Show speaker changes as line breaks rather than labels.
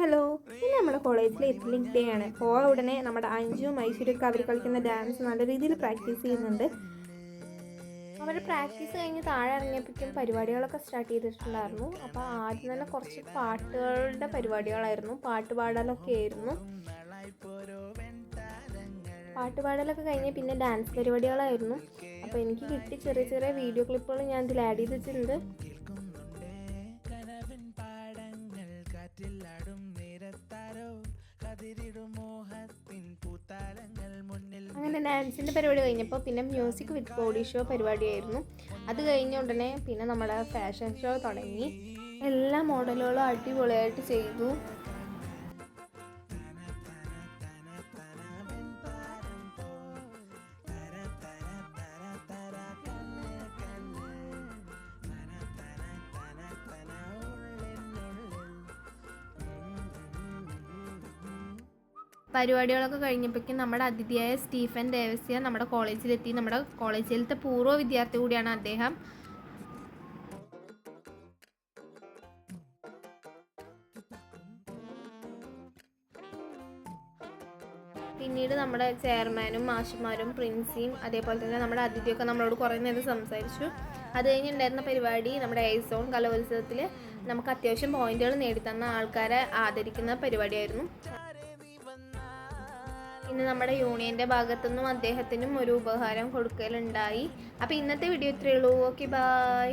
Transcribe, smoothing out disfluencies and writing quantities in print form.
Hello, ഇന്ന് നമ്മുടെ കോളേജിലെ എത്ലറ്റിക് ഡേ ആണ്. പോയ ഉടനെ നമ്മുടെ അഞ്ജുവും ഐശ്വര്യമൊക്കെ അവർ കളിക്കുന്ന ഡാൻസ് നല്ല രീതിയിൽ പ്രാക്ടീസ് ചെയ്യുന്നുണ്ട്. അവർ പ്രാക്ടീസ് കഴിഞ്ഞ് താഴെ ഇറങ്ങിയപ്പോഴേക്കും പരിപാടികളൊക്കെ സ്റ്റാർട്ട് ചെയ്തിട്ടുണ്ടായിരുന്നു. അപ്പോൾ ആദ്യം തന്നെ കുറച്ച് പാട്ടുകളുടെ പരിപാടികളായിരുന്നു, പാട്ടുപാടലൊക്കെ ആയിരുന്നു. പാട്ടുപാടലൊക്കെ കഴിഞ്ഞ് പിന്നെ ഡാൻസ് പരിപാടികളായിരുന്നു. അപ്പോൾ എനിക്ക് കിട്ടി ചെറിയ ചെറിയ വീഡിയോ ക്ലിപ്പുകൾ ഞാൻ ഇതിൽ ആഡ് ചെയ്ത് വെച്ചിട്ടുണ്ട്. അങ്ങനെ ഡാൻസിൻ്റെ പരിപാടി കഴിഞ്ഞപ്പോൾ പിന്നെ മ്യൂസിക് വിത്ത് ബോഡി ഷോ പരിപാടിയായിരുന്നു. അത് കഴിഞ്ഞ ഉടനെ പിന്നെ നമ്മുടെ ഫാഷൻ ഷോ തുടങ്ങി. എല്ലാ മോഡലുകളും അടിപൊളിയായിട്ട് ചെയ്തു. പരിപാടികളൊക്കെ കഴിഞ്ഞപ്പോഴേക്കും നമ്മുടെ അതിഥിയായ സ്റ്റീഫൻ ദേവസ്യ നമ്മുടെ കോളേജിലെത്തി. നമ്മുടെ കോളേജിലത്തെ പൂർവ്വ വിദ്യാർത്ഥി കൂടിയാണ് അദ്ദേഹം. പിന്നീട് നമ്മുടെ ചെയർമാനും മാഷുമാരും പ്രിൻസിയും അതേപോലെ തന്നെ നമ്മുടെ അതിഥിയൊക്കെ നമ്മളോട് കുറേ നേരം സംസാരിച്ചു. അത് കഴിഞ്ഞുണ്ടായിരുന്ന പരിപാടി നമ്മുടെ ഐസോൺ കലോത്സവത്തിൽ നമുക്ക് അത്യാവശ്യം പോയിന്റുകൾ നേടിത്തന്ന ആൾക്കാരെ ആദരിക്കുന്ന പരിപാടിയായിരുന്നു. ഇന്ന് നമ്മുടെ യൂണിയൻ്റെ ഭാഗത്തുനിന്നും അദ്ദേഹത്തിനും ഒരു ഉപഹാരം കൊടുക്കലുണ്ടായി. അപ്പോൾ ഇന്നത്തെ വീഡിയോ ഇത്രയേ ഉള്ളൂ. Okay, by.